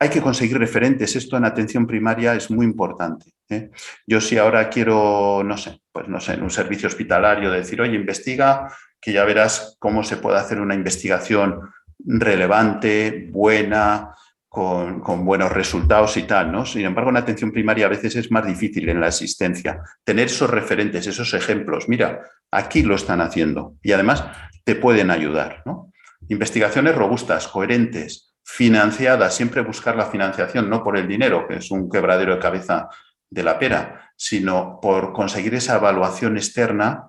Hay que conseguir referentes. Esto en atención primaria es muy importante, ¿eh? Yo si ahora quiero, no sé, pues no sé, en un servicio hospitalario decir, oye, investiga, que ya verás cómo se puede hacer una investigación relevante, buena, con buenos resultados y tal, ¿no? Sin embargo, en atención primaria a veces es más difícil en la asistencia. Tener esos referentes, esos ejemplos. Mira, aquí lo están haciendo y además te pueden ayudar, ¿no? Investigaciones robustas, coherentes, financiada, siempre buscar la financiación, no por el dinero, que es un quebradero de cabeza de la pera, sino por conseguir esa evaluación externa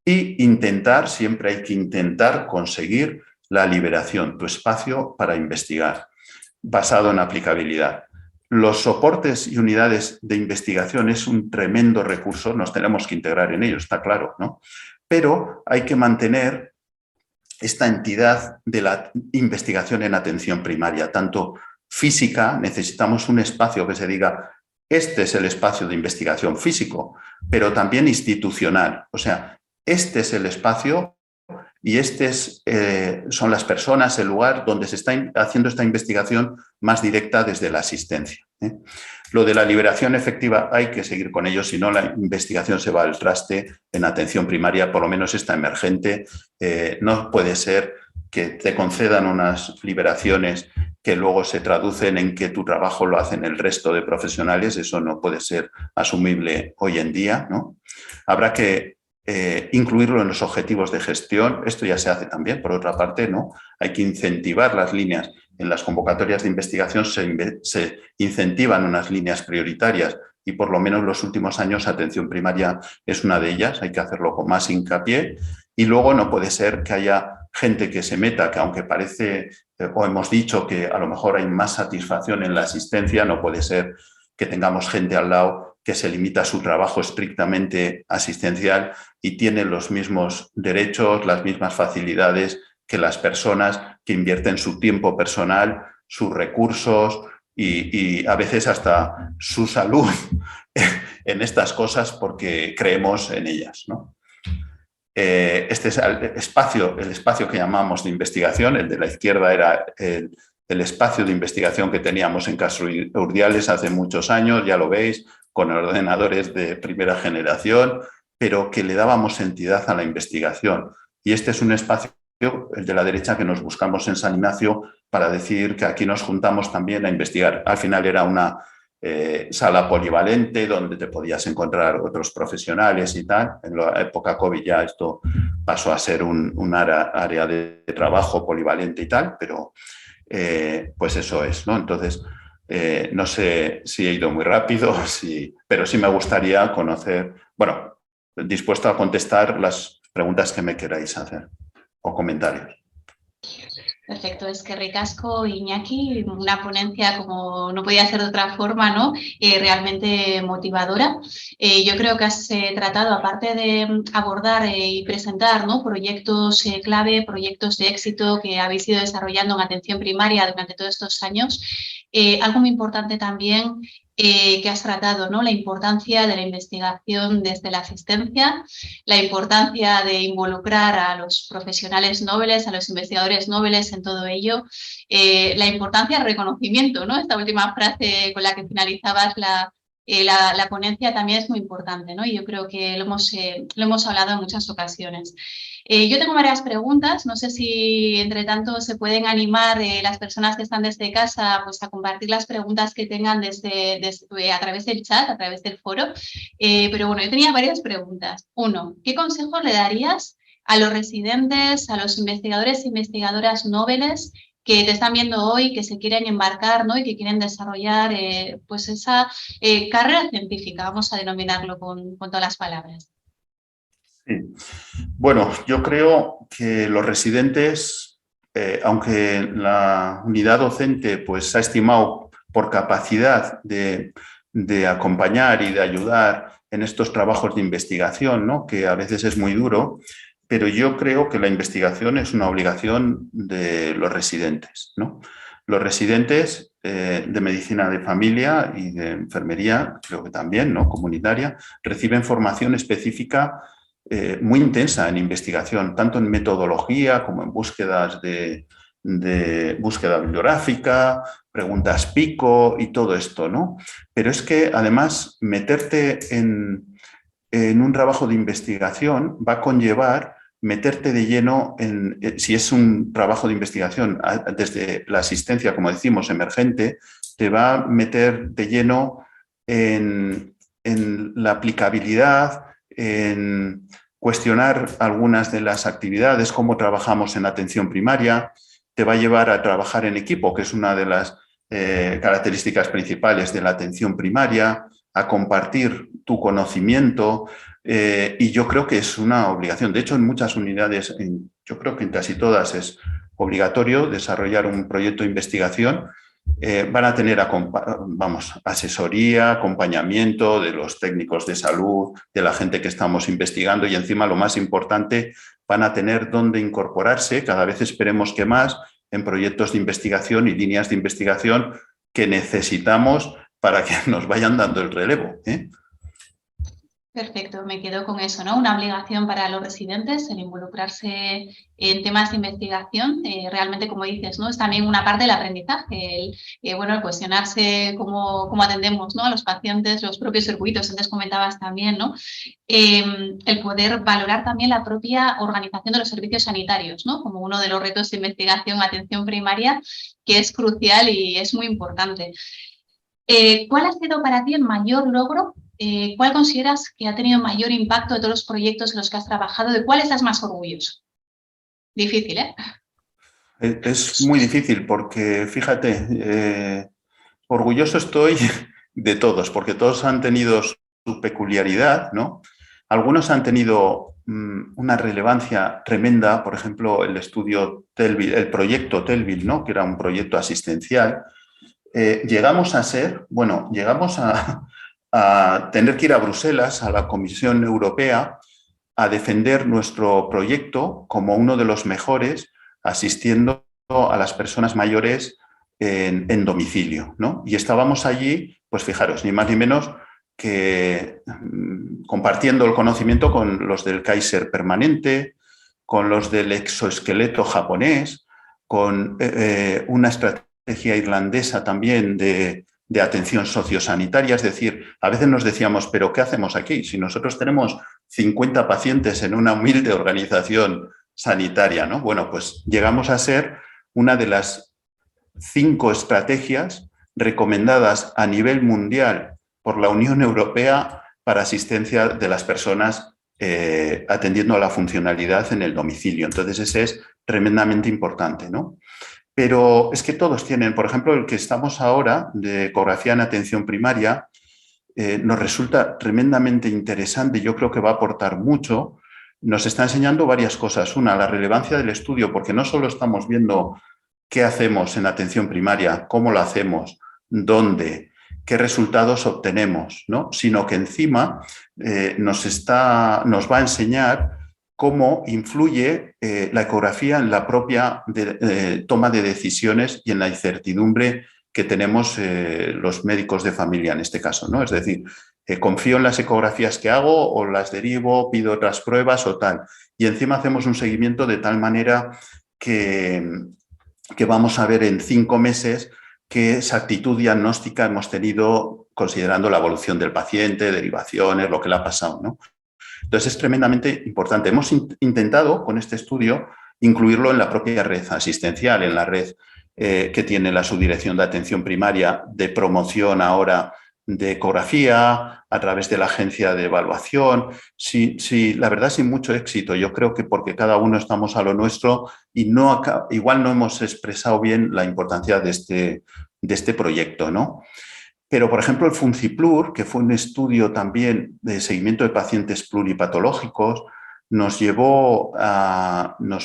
e intentar, siempre hay que intentar conseguir la liberación, tu espacio para investigar, basado en aplicabilidad. Los soportes y unidades de investigación es un tremendo recurso, nos tenemos que integrar en ello, está claro, ¿no? Pero hay que mantener esta entidad de la investigación en atención primaria, tanto física, necesitamos un espacio que se diga, este es el espacio de investigación físico, pero también institucional, o sea, este es el espacio y son las personas, el lugar donde se está haciendo esta investigación más directa desde la asistencia, ¿eh? Lo de la liberación efectiva hay que seguir con ello, si no la investigación se va al traste en atención primaria, por lo menos esta emergente. No puede ser que te concedan unas liberaciones que luego se traducen en que tu trabajo lo hacen el resto de profesionales, eso no puede ser asumible hoy en día, ¿no? Habrá que incluirlo en los objetivos de gestión. Esto ya se hace también, por otra parte, ¿no? Hay que incentivar las líneas. En las convocatorias de investigación se incentivan unas líneas prioritarias y por lo menos en los últimos años atención primaria es una de ellas. Hay que hacerlo con más hincapié y luego no puede ser que haya gente que se meta, que aunque parece o hemos dicho que a lo mejor hay más satisfacción en la asistencia, no puede ser que tengamos gente al lado que se limita a su trabajo estrictamente asistencial y tiene los mismos derechos, las mismas facilidades que las personas que invierten su tiempo personal, sus recursos y a veces hasta su salud en estas cosas porque creemos en ellas, ¿no? Este es el espacio que llamamos de investigación, el de la izquierda era el espacio de investigación que teníamos en Castro Urdiales hace muchos años, ya lo veis, con ordenadores de primera generación, pero que le dábamos entidad a la investigación. Y este es un espacio el de la derecha, que nos buscamos en San Ignacio para decir que aquí nos juntamos también a investigar. Al final era una sala polivalente donde te podías encontrar otros profesionales y tal. En la época COVID ya esto pasó a ser un área de trabajo polivalente y tal, pero pues eso es, ¿no? Entonces, no sé si he ido muy rápido, pero sí me gustaría conocer, bueno, dispuesto a contestar las preguntas que me queráis hacer o comentarios. Perfecto, es que ricasco, Iñaki, una ponencia como no podía ser de otra forma, ¿no? Realmente motivadora. Yo creo que has tratado, aparte de abordar y presentar, ¿no?, proyectos clave, proyectos de éxito que habéis ido desarrollando en atención primaria durante todos estos años, algo muy importante también que has tratado, ¿no?, la importancia de la investigación desde la asistencia, la importancia de involucrar a los profesionales nobles, a los investigadores nobles en todo ello, la importancia del reconocimiento, ¿no? Esta última frase con la que finalizabas la ponencia también es muy importante, ¿no? Y yo creo que lo hemos hablado en muchas ocasiones. Yo tengo varias preguntas, no sé si entre tanto se pueden animar las personas que están desde casa pues, a compartir las preguntas que tengan a través del chat, a través del foro. Pero bueno, yo tenía varias preguntas. Uno, ¿qué consejos le darías a los residentes, a los investigadores e investigadoras nobles que te están viendo hoy, que se quieren embarcar, ¿no?, y que quieren desarrollar pues esa carrera científica, vamos a denominarlo con todas las palabras? Sí. Bueno, yo creo que los residentes, aunque la unidad docente pues, ha estimado por capacidad de acompañar y de ayudar en estos trabajos de investigación, ¿no?, que a veces es muy duro, pero yo creo que la investigación es una obligación de los residentes, ¿no? Los residentes de medicina de familia y de enfermería, creo que también, ¿no?, comunitaria, reciben formación específica muy intensa en investigación, tanto en metodología como en búsquedas de búsqueda bibliográfica, preguntas pico y todo esto, ¿no? Pero es que además meterte en un trabajo de investigación va a conllevar meterte de lleno si es un trabajo de investigación desde la asistencia, como decimos, emergente, te va a meter de lleno en la aplicabilidad, en cuestionar algunas de las actividades, cómo trabajamos en atención primaria, te va a llevar a trabajar en equipo, que es una de las características principales de la atención primaria, a compartir tu conocimiento y yo creo que es una obligación. De hecho, en muchas unidades, yo creo que en casi todas es obligatorio desarrollar un proyecto de investigación. Van a tener asesoría, acompañamiento de los técnicos de salud, de la gente que estamos investigando y encima lo más importante, van a tener dónde incorporarse, cada vez esperemos que más, en proyectos de investigación y líneas de investigación que necesitamos para que nos vayan dando el relevo, ¿eh? Perfecto, me quedo con eso, ¿no? Una obligación para los residentes el involucrarse en temas de investigación. Realmente, como dices, ¿no?, es también una parte del aprendizaje, bueno, el cuestionarse cómo atendemos, ¿no?, a los pacientes, los propios circuitos, antes comentabas también, ¿no? El poder valorar también la propia organización de los servicios sanitarios, ¿no?, como uno de los retos de investigación, atención primaria, que es crucial y es muy importante. ¿Cuál ha sido para ti el mayor logro? ¿Cuál consideras que ha tenido mayor impacto de todos los proyectos en los que has trabajado? ¿De cuál estás más orgulloso? Difícil, ¿eh? Es muy difícil porque, fíjate, orgulloso estoy de todos, porque todos han tenido su peculiaridad, ¿no? Algunos han tenido una relevancia tremenda, por ejemplo, el estudio Telvil, el proyecto Telvil, ¿no?, que era un proyecto asistencial. Llegamos a tener que ir a Bruselas, a la Comisión Europea, a defender nuestro proyecto como uno de los mejores, asistiendo a las personas mayores en domicilio, ¿no? Y estábamos allí, pues fijaros, ni más ni menos que compartiendo el conocimiento con los del Kaiser permanente, con los del exoesqueleto japonés, con una estrategia irlandesa también de atención sociosanitaria. Es decir, a veces nos decíamos, ¿pero qué hacemos aquí? Si nosotros tenemos 50 pacientes en una humilde organización sanitaria, ¿no? Bueno, pues llegamos a ser una de las 5 estrategias recomendadas a nivel mundial por la Unión Europea para asistencia de las personas atendiendo a la funcionalidad en el domicilio. Entonces, ese es tremendamente importante, ¿no? Pero es que todos tienen, por ejemplo, el que estamos ahora de ecografía en atención primaria, nos resulta tremendamente interesante, yo creo que va a aportar mucho. Nos está enseñando varias cosas. Una, la relevancia del estudio, porque no solo estamos viendo qué hacemos en atención primaria, cómo lo hacemos, dónde, qué resultados obtenemos, ¿no? Sino que encima nos va a enseñar cómo influye la ecografía en la propia toma de decisiones y en la incertidumbre que tenemos los médicos de familia en este caso, ¿no? Es decir, confío en las ecografías que hago o las derivo, pido otras pruebas o tal. Y encima hacemos un seguimiento de tal manera que vamos a ver en 5 meses qué exactitud diagnóstica hemos tenido considerando la evolución del paciente, derivaciones, lo que le ha pasado, ¿no? Entonces, es tremendamente importante. Hemos intentado, con este estudio, incluirlo en la propia red asistencial, en la red que tiene la Subdirección de Atención Primaria de promoción de ecografía, a través de la agencia de evaluación. Sí, la verdad, sin mucho éxito. Yo creo que porque cada uno estamos a lo nuestro y igual no hemos expresado bien la importancia de este proyecto, ¿no? Pero, por ejemplo, el Funciplur, que fue un estudio también de seguimiento de pacientes pluripatológicos, nos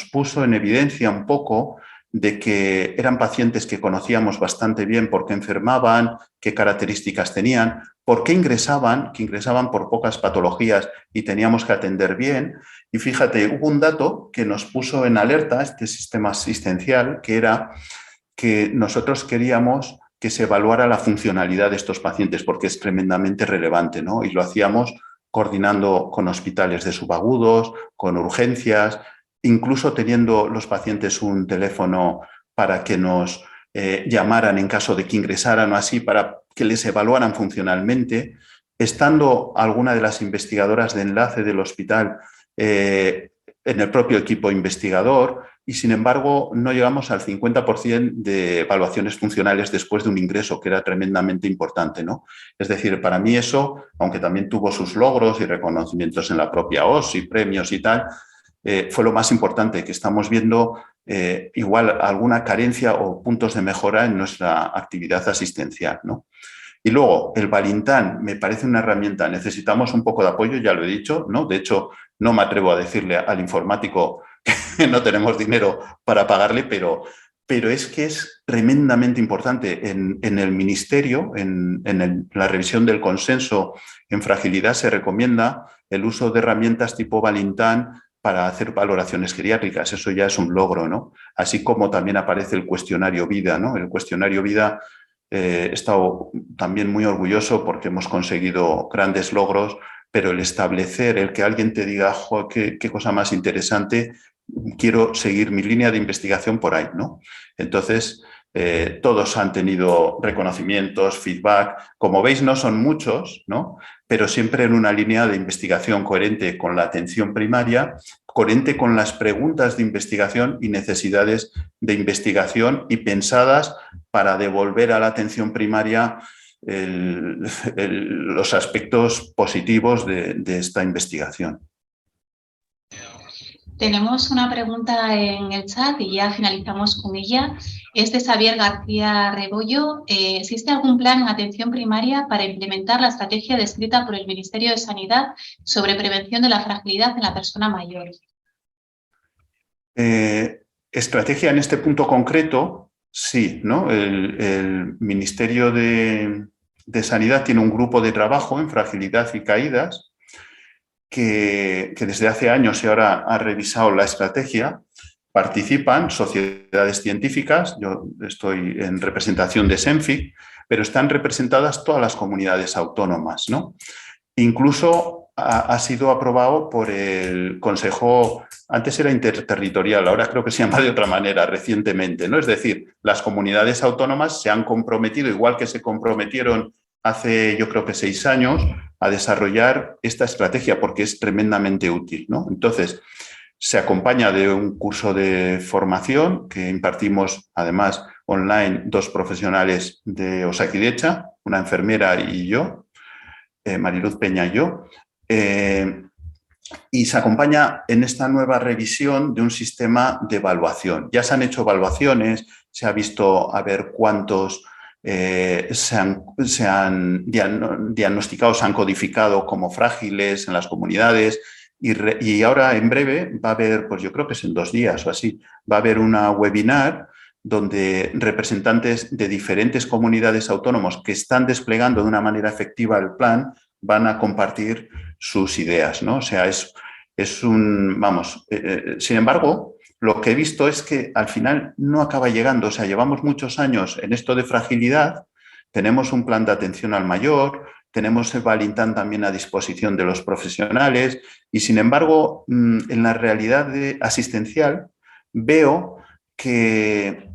puso en evidencia un poco de que eran pacientes que conocíamos bastante bien por qué enfermaban, qué características tenían, por qué ingresaban, que ingresaban por pocas patologías y teníamos que atender bien. Y fíjate, hubo un dato que nos puso en alerta este sistema asistencial, que era que nosotros queríamos que se evaluara la funcionalidad de estos pacientes, porque es tremendamente relevante, ¿no? Y lo hacíamos coordinando con hospitales de subagudos, con urgencias, incluso teniendo los pacientes un teléfono para que nos llamaran en caso de que ingresaran o así, para que les evaluaran funcionalmente, estando alguna de las investigadoras de enlace del hospital en el propio equipo investigador, y sin embargo no llegamos al 50% de evaluaciones funcionales después de un ingreso, que era tremendamente importante, ¿no? Es decir, para mí eso, aunque también tuvo sus logros y reconocimientos en la propia OSS y premios y tal, fue lo más importante, que estamos viendo igual alguna carencia o puntos de mejora en nuestra actividad asistencial, ¿no? Y luego, el Valintán me parece una herramienta, necesitamos un poco de apoyo, ya lo he dicho, ¿no? De hecho, no me atrevo a decirle al informático que no tenemos dinero para pagarle, pero es que es tremendamente importante. En el ministerio, la revisión del consenso en fragilidad, se recomienda el uso de herramientas tipo Valintán para hacer valoraciones geriátricas. Eso ya es un logro, ¿no? Así como también aparece el cuestionario vida, ¿no? El cuestionario vida, he estado también muy orgulloso porque hemos conseguido grandes logros, pero el establecer, el que alguien te diga, jo, qué cosa más interesante, quiero seguir mi línea de investigación por ahí, ¿no? Entonces, todos han tenido reconocimientos, feedback. Como veis, no son muchos, ¿no? Pero siempre en una línea de investigación coherente con la atención primaria, coherente con las preguntas de investigación y necesidades de investigación y pensadas para devolver a la atención primaria los aspectos positivos de esta investigación. Tenemos una pregunta en el chat y ya finalizamos con ella. Es de Xavier García Rebollo. ¿Existe algún plan en atención primaria para implementar la estrategia descrita por el Ministerio de Sanidad sobre prevención de la fragilidad en la persona mayor? Estrategia en este punto concreto, sí, ¿no? El Ministerio de Sanidad tiene un grupo de trabajo en fragilidad y caídas que desde hace años y ahora ha revisado la estrategia. Participan sociedades científicas, yo estoy en representación de SENFIC, pero están representadas todas las comunidades autónomas, ¿no? Incluso ha sido aprobado por el Consejo, antes era interterritorial, ahora creo que se llama de otra manera recientemente, ¿no? Es decir, las comunidades autónomas se han comprometido, igual que se comprometieron hace yo creo que 6 años, a desarrollar esta estrategia porque es tremendamente útil, ¿no? Entonces, se acompaña de un curso de formación que impartimos, además, online, 2 profesionales de Osakidetza, una enfermera y yo, Mariluz Peña y yo, y se acompaña en esta nueva revisión de un sistema de evaluación. Ya se han hecho evaluaciones, se ha visto a ver cuántos se han diagnosticado, se han codificado como frágiles en las comunidades y ahora en breve va a haber, pues yo creo que es en 2 días o así, va a haber una webinar donde representantes de diferentes comunidades autónomas que están desplegando de una manera efectiva el plan van a compartir sus ideas, ¿no? O sea, es un, vamos, sin embargo, lo que he visto es que al final no acaba llegando, o sea, llevamos muchos años en esto de fragilidad, tenemos un plan de atención al mayor, tenemos el Valintán también a disposición de los profesionales y, sin embargo, en la realidad asistencial veo que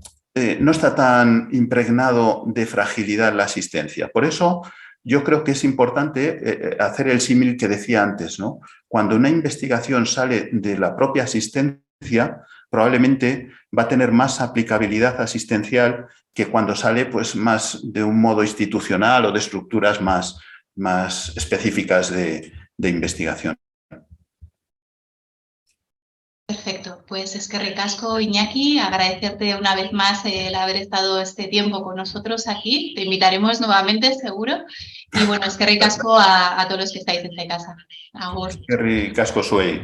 no está tan impregnado de fragilidad la asistencia. Por eso, yo creo que es importante hacer el símil que decía antes, ¿no? Cuando una investigación sale de la propia asistencia, probablemente va a tener más aplicabilidad asistencial que cuando sale pues, más de un modo institucional o de estructuras más específicas de investigación. Perfecto, pues es que ricasco, Iñaki, agradecerte una vez más el haber estado este tiempo con nosotros aquí. Te invitaremos nuevamente, seguro. Y bueno, es que ricasco a todos los que estáis desde casa. Agur. Es que ricasco zuei.